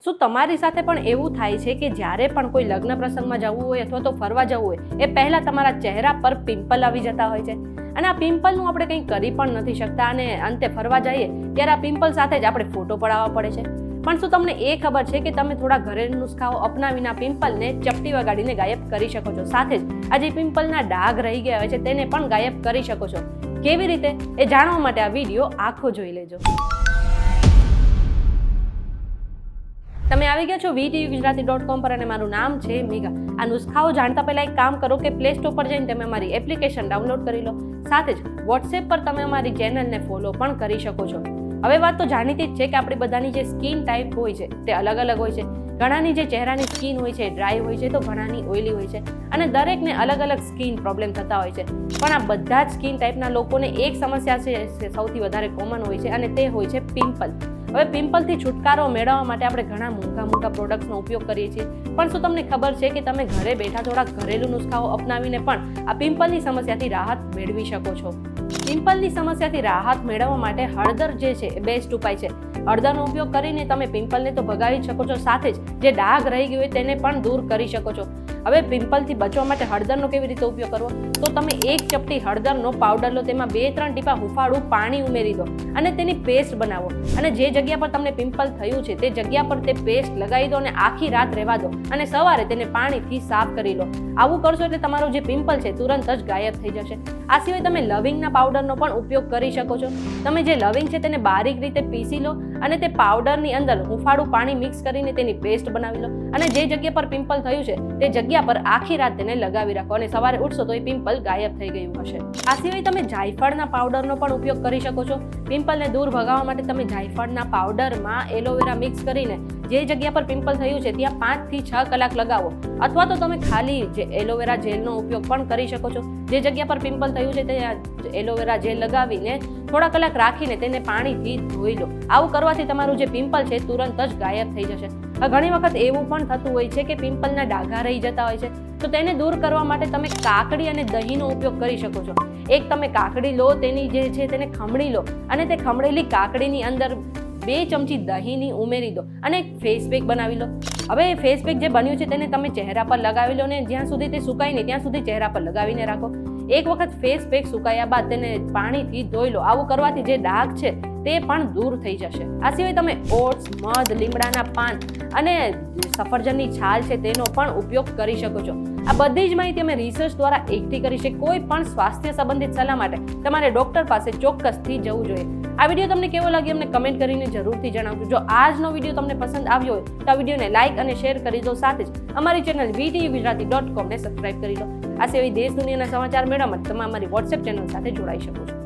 શું તમારી સાથે પણ એવું થાય છે કે જ્યારે પણ કોઈ લગ્ન પ્રસંગમાં જવું હોય અથવા તો ફરવા જવું હોય એ પહેલાં તમારા ચહેરા પર પિમ્પલ આવી જતા હોય છે અને આ પિમ્પલનું આપણે કંઈ કરી પણ નથી શકતા અને અંતે ફરવા જઈએ ત્યારે આ પિમ્પલ સાથે જ આપણે ફોટો પડાવવા પડે છે. પણ શું તમને એ ખબર છે કે તમે થોડા ઘરેલું નુસ્ખાઓ અપનાવીને આ પિમ્પલને ચપટી વગાડીને ગાયબ કરી શકો છો? સાથે જ આ જે પિમ્પલના ડાઘ રહી ગયા હોય છે તેને પણ ગાયબ કરી શકો છો. કેવી રીતે એ જાણવા માટે આ વિડીયો આખો જોઈ લેજો. તમે આવી ગયા છો VTVGujarati.com પર અને મારું નામ છે મેઘા. આ નુસ્ખાઓ જાણતા પહેલા એક કામ કરો કે પ્લે સ્ટોર પર જઈને તમે અમારી એપ્લિકેશન ડાઉનલોડ કરી લો. સાથે જ વોટ્સએપ પર તમે અમારી ચેનલને ફોલો પણ કરી શકો છો. હવે વાત તો જાણીતી જ છે કે આપણી બધાની જે સ્કિન ટાઈપ હોય છે તે અલગ અલગ હોય છે. ઘણાની જે ચહેરાની સ્કિન હોય છે ડ્રાય હોય છે તો ઘણાની ઓઇલી હોય છે અને દરેકને અલગ અલગ સ્કિન પ્રોબ્લેમ થતા હોય છે. પણ આ બધા જ સ્કિન ટાઈપના લોકોને એક સમસ્યા છે સૌથી વધારે કોમન હોય છે અને તે હોય છે પિમ્પલ. હવે પિમ્પલથી છુટકારો મેળવવા માટે આપણે ઘણા મોંઘા પ્રોડક્ટ્સનો ઉપયોગ કરીએ છીએ. પણ શું તમને ખબર છે કે તમે ઘરે બેઠા થોડા ઘરેલું નુસ્ખાઓ અપનાવીને પણ આ પિમ્પલની સમસ્યાથી રાહત મેળવી શકો છો? પિમ્પલની સમસ્યાથી રાહત મેળવવા માટે હળદર જે છે એ બેસ્ટ ઉપાય છે. હળદરનો ઉપયોગ કરીને તમે પિમ્પલને તો ભગાવી શકો છો, સાથે જ જે ડાઘ રહી ગયું હોય તેને પણ દૂર કરી શકો છો. હવે પિમ્પલથી બચવા માટે હળદરનો કેવી રીતે ઉપયોગ કરવો? તો તમે એક ચપટી હળદરનો પાવડર લો, તેમાં 2-3 ટીપા હુંફાળું પાણી ઉમેરી દો અને તેની પેસ્ટ બનાવો અને જે જગ્યા પર તમને પિમ્પલ થયું છે તે જગ્યા પર તે પેસ્ટ લગાવી દો અને આખી રાત રહેવા દો અને સવારે તેને પાણીથી સાફ કરી લો. આવું કરશો એટલે તમારું જે પિમ્પલ છે તુરંત જ ગાયબ થઈ જશે. આ સિવાય તમે લવિંગના પાવડરનો પણ ઉપયોગ કરી શકો છો. તમે જે લવિંગ છે તેને બારીક રીતે પીસી લો અને તે પાવડરની અંદર હુંફાળું પાણી મિક્સ કરીને તેની પેસ્ટ બનાવી લો અને જે જગ્યા પર પિમ્પલ થયું છે તે જગ્યા પર આખી રાત તેને લગાવી રાખો અને સવારે ઉઠશો તો એ પિમ્પલ ગાયબ થઈ ગયું હશે. આ સિવાય તમે જાયફળના પાવડરનો પણ ઉપયોગ કરી શકો છો. પિમ્પલને દૂર ભગાવવા માટે તમે જાયફળના પાવડરમાં એલોવેરા મિક્સ કરીને જે જગ્યા પર પિમ્પલ થયું છે ત્યાં 5 થી 6 કલાક લગાવો અથવા તો તમે ખાલી જે એલોવેરા જેલનો ઉપયોગ પણ કરી શકો છો. જે જગ્યા પર પિમ્પલ થયું છે ત્યાં એલોવેરા જેલ લગાવીને થોડા કલાક રાખીને તેને પાણીથી ધોઈ લો. આવું કરવાથી તમારું જે પિમ્પલ છે તુરંત જ ગાયબ થઈ જશે. ઘણી વખત એવું પણ થતું હોય છે કે પિમ્પલના ડાઘા રહી જતા હોય છે, તો તેને દૂર કરવા માટે તમે કાકડી અને દહીંનો ઉપયોગ કરી શકો છો. એક તમે કાકડી લો, તેની જે છે તેને ખમણી લો અને તે ખમણેલી કાકડીની અંદર 2 ચમચી દહીંની ઉમેરી દો અને એક ફેસ પેક બનાવી લો. હવે એ ફેસ પેક જે બન્યું છે તેને તમે ચહેરા પર લગાવી લો ને જ્યાં સુધી તે સુકાય નહીં ત્યાં સુધી ચહેરા પર લગાવીને રાખો. એક વખત ફેસ પેક સુકાયા બાદ તેને પાણીથી ધોઈ લો. આવું કરવાથી જે ડાઘ છે તે પણ દૂર થઈ જશે. આ સિવાય તમે ઓટ્સ, મધ, લીમડાના પાન અને સફરજનની છાલ છે તેનો પણ ઉપયોગ કરી શકો છો. આ બધી જ માહિતી અમે રિસર્ચ દ્વારા એકઠી કરી છે. કોઈ પણ સ્વાસ્થ્ય સંબંધિત સલાહ માટે તમારે ડોક્ટર પાસે ચોક્કસથી જવું જોઈએ. આ વિડીયો તમને કેવો લાગ્યો અમને કમેન્ટ કરીને જરૂરથી જણાવજો. જો આજનો વિડીયો તમને પસંદ આવ્યો હોય તો આ વિડીયોને લાઇક અને શેર કરી દો. સાથે જ અમારી ચેનલ VTVGujarati.com ને સબસ્ક્રાઇબ કરી લો. આ સિવાય દેશ દુનિયાના સમાચાર મેળવવા માટે તમે અમારી વોટ્સએપ ચેનલ સાથે જોડાઈ શકો છો.